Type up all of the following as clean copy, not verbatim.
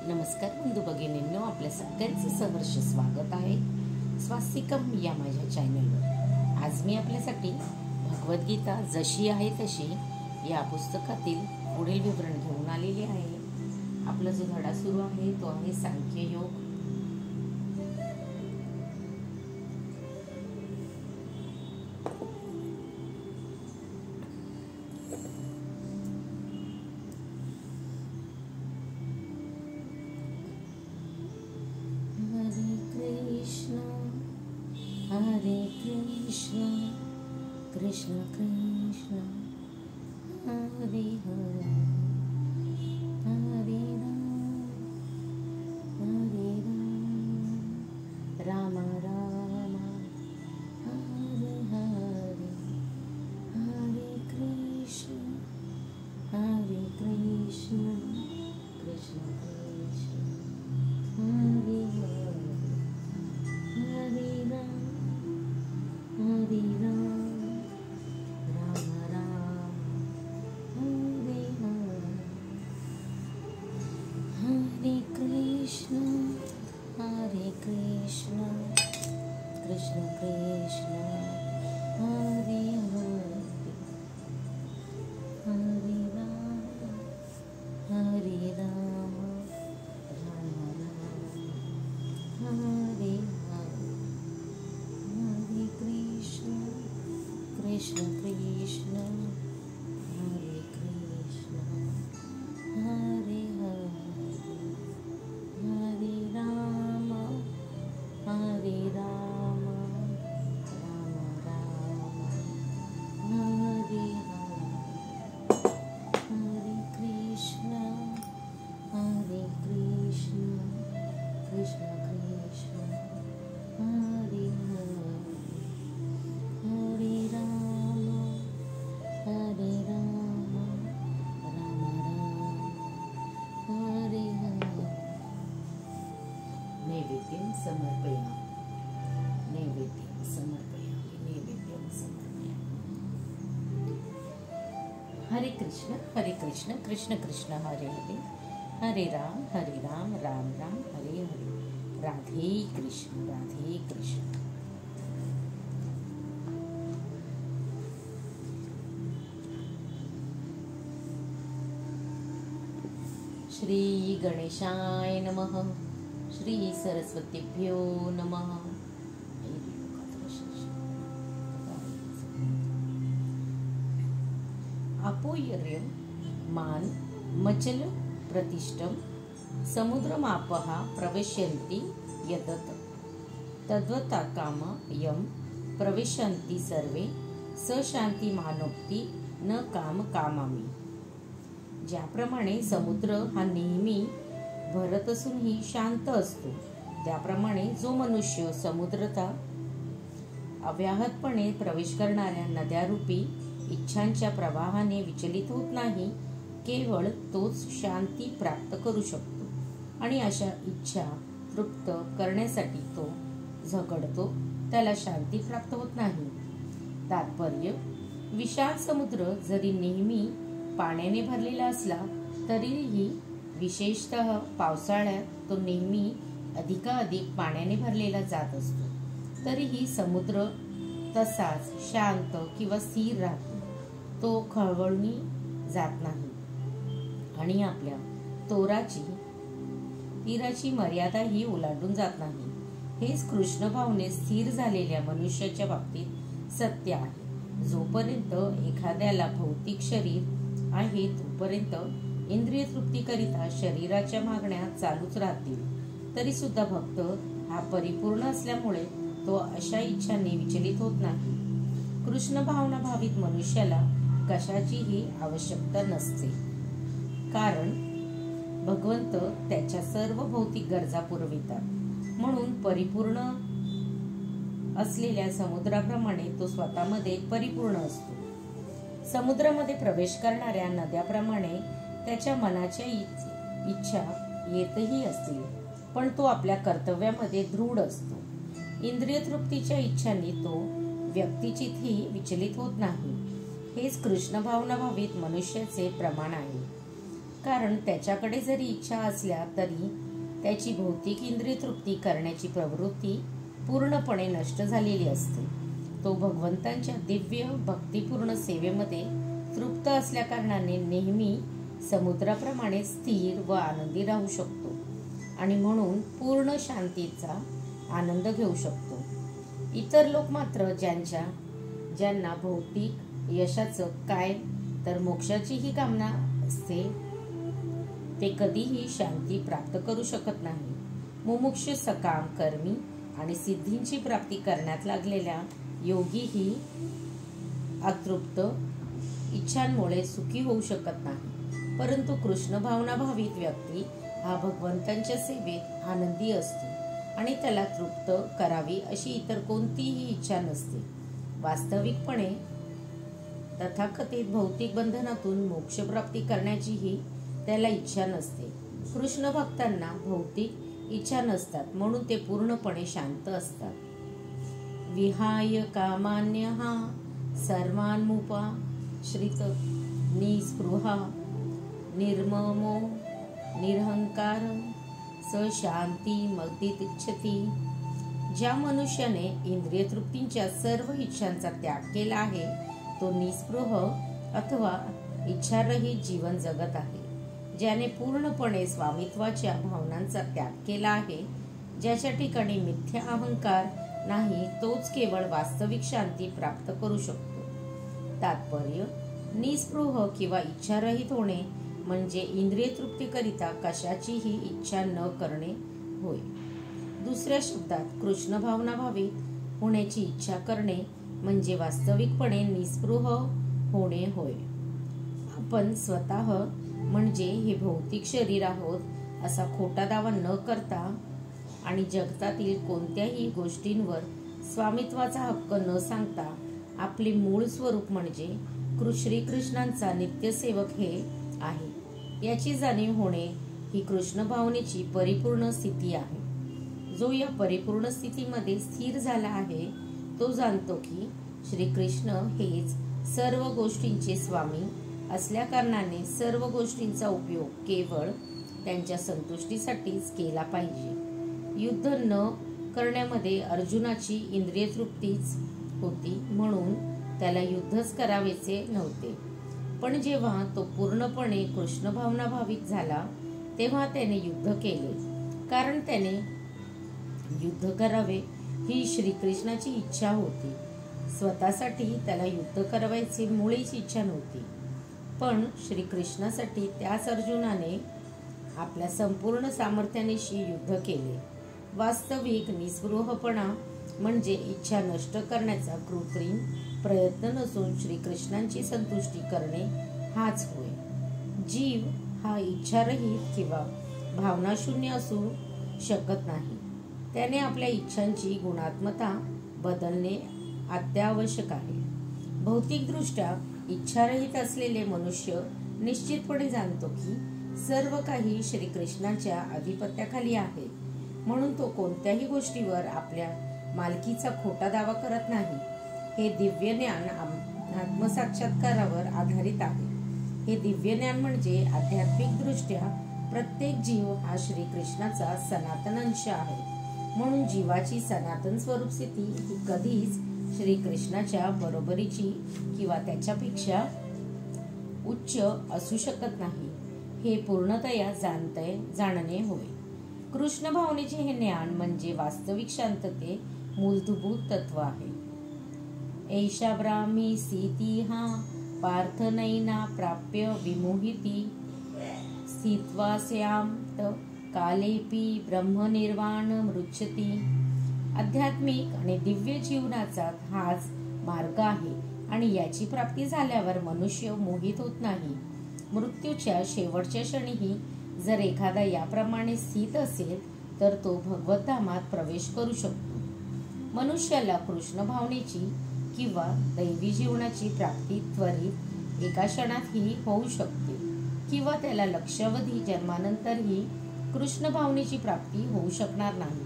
नमस्कार बंधू भगिनींनो, आपल्या सगळ्यांचं सहर्ष स्वागत आहे स्वास्तिकम या माझ्या चॅनलवर। आज मी आपल्यासाठी भगवद्गीता जशी आहे तशी या पुस्तकातील पुढील विवरण घेऊन आलेले आहे। आपला जो धडा सुरू आहे तो आहे सांख्य योग। हरे कृष्ण कृष्ण कृष्ण हरे हरे, हरे राम राम हरे हरे, हरे कृष्ण कृष्ण कृष्ण हरे हरे, हरे राम राम राम हरे हरे, हरे कृष्ण कृष्ण कृष्ण हरे हरे, हरे राम राम राम हरे हरे, हरे कृष्ण कृष्ण कृष्ण हरे कृष्ण, हरे हरे, हरे राम राम राम हरे हरे, हरे कृष्ण कृष्ण कृष्ण हरे हरे, हरे राम राम हरे हरे। नैवेद्यं समर्पयामि, नैवेद्यं समर्पयामि, नैवेद्यं समर्पयामि। हरे कृष्ण कृष्ण कृष्ण हरे हरे, हरे राम राम राम हरे हरे। राधे कृष्ण, राधे कृष्ण। श्री गणेशाय नमः, श्री सरस्वतीभ्यो नमः। अपोयर्य मान मचल प्रतिष्ठम समुद्रमापः प्रविशन्ति यदत तद्वता काम यम प्रविशन्ति सर्वे स शांती मानोक्ती न काम कामामी। ज्याप्रमाणे समुद्र हा नेहमी भरत असूनही शांत असतो, त्याप्रमाणे जो मनुष्य समुद्रता अव्याहतपणे प्रवेश करणाऱ्या नद्यारूपी इच्छांच्या प्रवाहाने विचलित होत नाही, केवळ तोच शांती प्राप्त करू शकतो आणि अशा इच्छा तृप्त करण्यासाठी तो झगडतो, त्याला शांती प्राप्त होत नाही। तात्पर्य: विशाल समुद्र जरी नेहमी पाण्याने भरलेला असला तरीही विशेषतः पावसाळ्यात तो नेहमी अधिकाधिक पाण्याने भरलेला जात असतो, तरीही समुद्र तसाच शांत किंवा स्थिर राहतो, तो खळबळून जात नाही आणि आपल्या तीराची मर्यादा ही ओलांडून जात नाही। हेच कृष्ण भावने स्थिर झालेल्या मनुष्याच्या बाबतीत सत्य आहे। जोपर्यंत एखाद्याला भौतिक शरीर आहे तोपर्यंत इंद्रिय तृप्तीकरिता शरीराच्या मागण्या चालूच राहतील, तरी सुद्धा भक्त हा परिपूर्ण असल्यामुळे तो अशा इच्छांनी विचलित होत नाही। कृष्ण भावना भावित मनुष्याला कशाचीही आवश्यकता नसते, कारण भगवंत त्याच्या सर्व भौतिक गरजा पुरवितात। म्हणून परिपूर्ण असलेल्या समुद्राप्रमाणे तो स्वतःमध्ये परिपूर्ण असतो। समुद्रामध्ये प्रवेश करणाऱ्या नद्याप्रमाणे त्याच्या मनाच्या इच्छा येतही असतील, पण तो आपल्या कर्तव्यामध्ये दृढ असतो। इंद्रिय तृप्तीच्या इच्छांनी तो व्यक्तिचित्तही विचलित होत नाही। हेच कृष्ण भावना भावित मनुष्याचे प्रमाण आहे। कारण त्याच्याकडे जरी इच्छा असल्या तरी त्याची भौतिक इंद्रिय तृप्ती करण्याची प्रवृत्ती पूर्णपणे नष्ट झालेली असते. तो भगवंतांच्या दिव्य भक्तिपूर्ण सेवेमध्ये तृप्त असल्या कारणाने नेहमी समुद्राप्रमाणे स्थिर व आनंदी राहू शकतो आणि म्हणून पूर्ण शांतीचा आनंद घेऊ शकतो. इतर लोक मात्र ज्यांना भौतिक यशाचं काय तर मोक्षाचीही कामना असते, ते कधीही शांती प्राप्त करू शकत नाही. मुमुक्षु सकाम कर्मी आणि सिद्धींची प्राप्ती करण्यात लागलेल्या योगीही अतृप्त इच्छांमुळे सुखी होऊ शकत नाही. परंतु कृष्ण भावना भावित व्यक्ती हा भगवंतांच्या सेवेत आनंदी असतो आणि त्याला तृप्त करावी अशी इतर कोणतीही इच्छा नसते. वास्तविकपणे तथाकथित भौतिक बंधनातून मोक्षप्राप्ती करण्याचीही त्याला इच्छा नसते. कृष्ण भक्तांना भौतिक इच्छा नसतात म्हणून ते पूर्णपणे शांत असतात. विहाय कामान्यः सर्वान्मुपाश्रित निस्पृहा निर्ममो निरहंकार स शांती मग्दितिच्छति. ज्या मनुष्याने इंद्रिय तृप्तींच्या सर्व इच्छांचा त्याग केला आहे तो निस्पृह अथवा इच्छारहित जीवन जगत आहे. ज्याने पूर्णपणे स्वामित्वाच्या भावनांचा त्याग केला आहे, ज्याच्या ठिकाणी मिथ्या अहंकार नाही, तोच केवळ वास्तविक शांती प्राप्त करू शकतो. तात्पर्य: निस्पृह किंवा इच्छारहित होणे म्हणजे इंद्रिय तृप्तीकरिता कशाचीही इच्छा न करणे होय. दुसऱ्या शब्दात कृष्ण भावना भावित होण्याची इच्छा करणे म्हणजे वास्तविकपणे निस्पृह होणे होय. आपण स्वतः म्हणजे हे भौतिक शरीर आहोत असा खोटा दावा न करता आणि जगतातील कोणत्याही गोष्टींवर स्वामित्वाचा हक्क न सांगता आपले मूळ स्वरूप म्हणजे श्रीकृष्णांचा नित्यसेवक हे आहे याची जाणीव होणे ही कृष्ण भावनेची परिपूर्ण स्थिती आहे. जो या परिपूर्ण स्थितीमध्ये स्थिर झाला आहे तो जाणतो की श्रीकृष्ण हेच सर्व गोष्टींचे स्वामी असल्या कारणाने सर्व गोष्टींचा उपयोग केवळ त्यांच्या संतुष्टीसाठीच केला पाहिजे. युद्ध न करण्यामध्ये अर्जुनाची इंद्रिय तृप्तीच होती म्हणून त्याला युद्धच करावेचे नव्हते. पण जेव्हा तो पूर्णपणे कृष्ण भावना भावित झाला तेव्हा त्याने युद्ध केले, कारण त्याने युद्ध करावे ही श्रीकृष्णाची इच्छा होती. स्वतःसाठी त्याला युद्ध करायची मुळीच इच्छा नव्हती. पण श्रीकृष्णासाठी त्याच अर्जुनाने आपल्या संपूर्ण सामर्थ्यानिशी युद्ध केले. वास्तविक निस्पृहपणा म्हणजे इच्छा नष्ट करण्याचा कृत्रिम प्रयत्न नसून श्रीकृष्णांची संतुष्टी करणे हाच होय. जीव हा इच्छारहित किंवा भावनाशून्य असू शकत नाही. त्याने आपल्या इच्छांची गुणात्मता बदलणे अत्यावश्यक आहे. भौतिकदृष्ट्या इच्छारहित असलेले मनुष्य निश्चितपणे जाणतो की सर्व काही श्रीकृष्णाच्या अधिपत्याखाली आहे, म्हणून तो कोणत्याही गोष्टीवर आपल्या मालकीचा खोटा दावा करत नाही. हे दिव्य ज्ञान आत्मसाक्षात्कारावर आधारित आहे. हे दिव्य ज्ञान म्हणजे आध्यात्मिक दृष्ट्या प्रत्येक जीव हा श्रीकृष्णाचा सनातन अंश आहे. म्हणून जीवाची सनातन स्वरूप स्थिती ही कधीच श्रीकृष्णाच्या बरोबरीची किंवा त्याच्यापेक्षा उच्च असू शकत नाही. हे पूर्णतया जाणणे होय. कृष्ण भावनेचे हे ज्ञान म्हणजे वास्तविक शांतते मूलभूत तत्व आहे. ऐषा ब्राह्मी स्थिती हा पार्थ नैना प्राप्य विमोहिती स्थित्वा स्यात कालेपी ब्रह्मनिर्वाण मृच्छती. आध्यात्मिक आणि दिव्य जीवनाचा हाच मार्ग आहे आणि याची प्राप्ती झाल्यावर मनुष्य मोहित होत नाही. मृत्यूच्या शेवटच्या क्षणीही जर एखादा याप्रमाणे स्थित असेल तर तो भगवद्धामात प्रवेश करू शकतो. मनुष्याला कृष्ण भावनेची किंवा दैवी जीवनाची प्राप्ती त्वरित एका क्षणातही होऊ शकते किंवा त्याला लक्षावधी जन्मानंतरही कृष्ण भावनेची प्राप्ती होऊ शकणार नाही.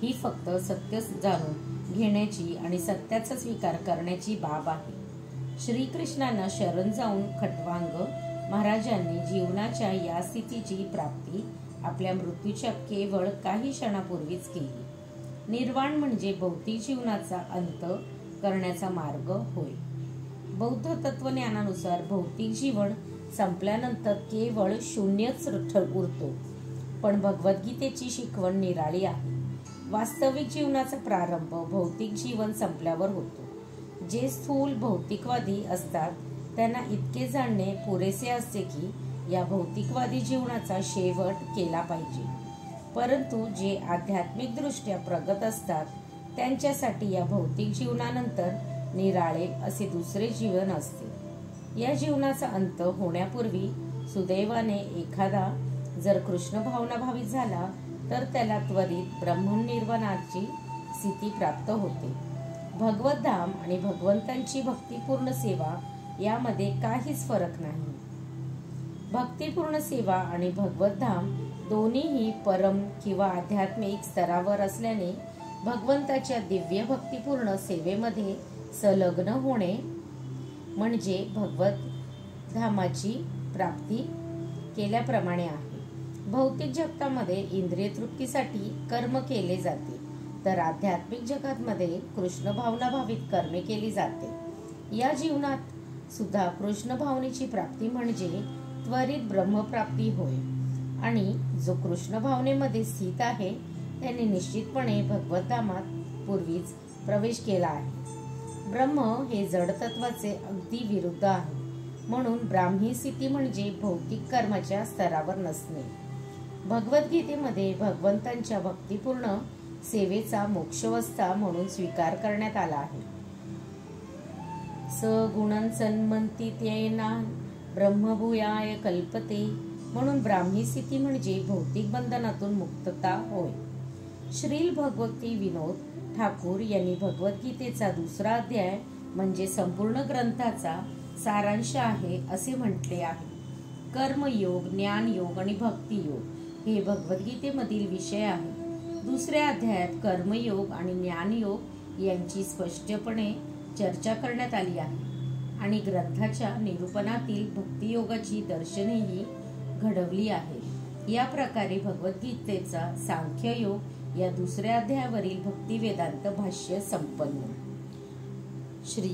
ही फक्त सत्य जाणून घेण्याची आणि सत्याचा स्वीकार करण्याची बाब आहे. श्रीकृष्णांना शरण जाऊन खट्वांग महाराजांनी जीवनाच्या या स्थितीची प्राप्ती आपल्या मृत्यूच्या केवळ काही क्षणापूर्वीच केली। निर्वाण म्हणजे भौतिक जीवनाचा अंत करण्याचा मार्ग होय। बौद्ध तत्वज्ञानानुसार भौतिक जीवन संपल्यानंतर केवळ शून्यच उरतो, पण भगवद्गीतेची शिकवण निराळी आहे। वास्तविक जीवनाचा प्रारंभ भौतिक जीवन संपल्यावर होतो। जे स्थूल भौतिकवादी असतात त्यांना इतके जाणणे पुरेसे असते की या भौतिकवादी जीवनाचा शेवट केला पाहिजे, परंतु जे आध्यात्मिक दृष्ट्या प्रगत असतात त्यांच्यासाठी या भौतिक जीवनानंतर निराळे असे दुसरे जीवन असते। या जीवनाचा अंत होण्यापूर्वी सुदैवाने एखादा जर कृष्ण भावना भावित झाला तर त्याला त्वरित ब्रह्मनिर्वाणाची स्थिती प्राप्त होते। भगवद्धाम आणि भगवंतांची भक्तिपूर्ण सेवा यामध्ये काहीच फरक नाही। भक्तिपूर्ण सेवा आणि भगवद्धाम दोन्हीही परम किंवा आध्यात्मिक स्तरावर असल्याने भगवंताच्या दिव्य भक्तिपूर्ण सेवेमध्ये संलग्न होणे म्हणजे भगवद्धामाची प्राप्ती केल्याप्रमाणे आहे। भौतिक जगतामध्ये इंद्रिय तृप्तीसाठी कर्म केले जाते, तर आध्यात्मिक जगातमध्ये कृष्ण भावना भावित कर्मे केली जाते। या जीवनात सुद्धा कृष्ण भावनेची प्राप्ती म्हणजे त्वरित ब्रह्मप्राप्ती होय, आणि जो कृष्ण भावनेमध्ये स्थित आहे त्याने निश्चितपणे भगवद्धामात पूर्वीच प्रवेश केला आहे। ब्रह्म हे जड तत्वाचे अगदी विरुद्ध आहे, म्हणून ब्राह्मी स्थिती म्हणजे भौतिक कर्माच्या स्तरावर नसणे। भगवद्गीतेमध्ये भगवंतांच्या भक्तिपूर्ण सेवेचा मोक्षवस्था म्हणून स्वीकार करण्यात आला आहे। सगुणं सन्मन्ति तेना ब्रह्मभूयाय कल्पते, म्हणून ब्राह्मी स्थिती म्हणजे भौतिक बंधनातून मुक्तता होय। श्रील भगवती विनोद ठाकूर यांनी भगवद्गीतेचा दुसरा अध्याय म्हणजे संपूर्ण ग्रंथाचा सारांश आहे असे म्हटले आहे। कर्मयोग, ज्ञानयोग आणि भक्तियोग हे भगवद्गीतेमधील विषय आहेत। दुसऱ्या अध्यायात कर्मयोग आणि ज्ञानयोग यांची स्पष्टपणे चर्चा करण्यात आली आहे, आणि ग्रंथाच्या निरूपणातील भक्तियोगाची दर्शनेही घडवली आहे। या प्रकारे भगवद्गीतेचा सांख्ययोग या दुसऱ्या अध्यायावरील भक्तिवेदांत भाष्य संपन्न। श्री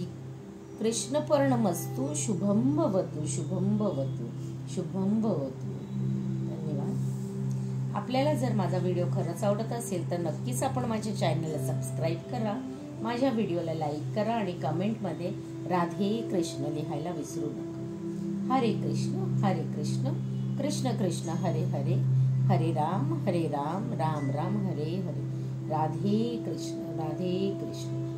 कृष्णपर्णमस्तु। शुभं भवतु, शुभं भवतु, शुभं भवतु। धन्यवाद। आपल्याला जर माझा व्हिडिओ खरंच आवडत असेल तर नक्कीच आपण माझ्या चॅनलला सबस्क्राईब करा, माझ्या व्हिडिओला लाईक करा आणि कमेंटमध्ये राधे कृष्ण लिहायला विसरू नका। हरे कृष्ण कृष्ण कृष्ण हरे हरे, हरे राम राम राम हरे हरे। राधे कृष्ण।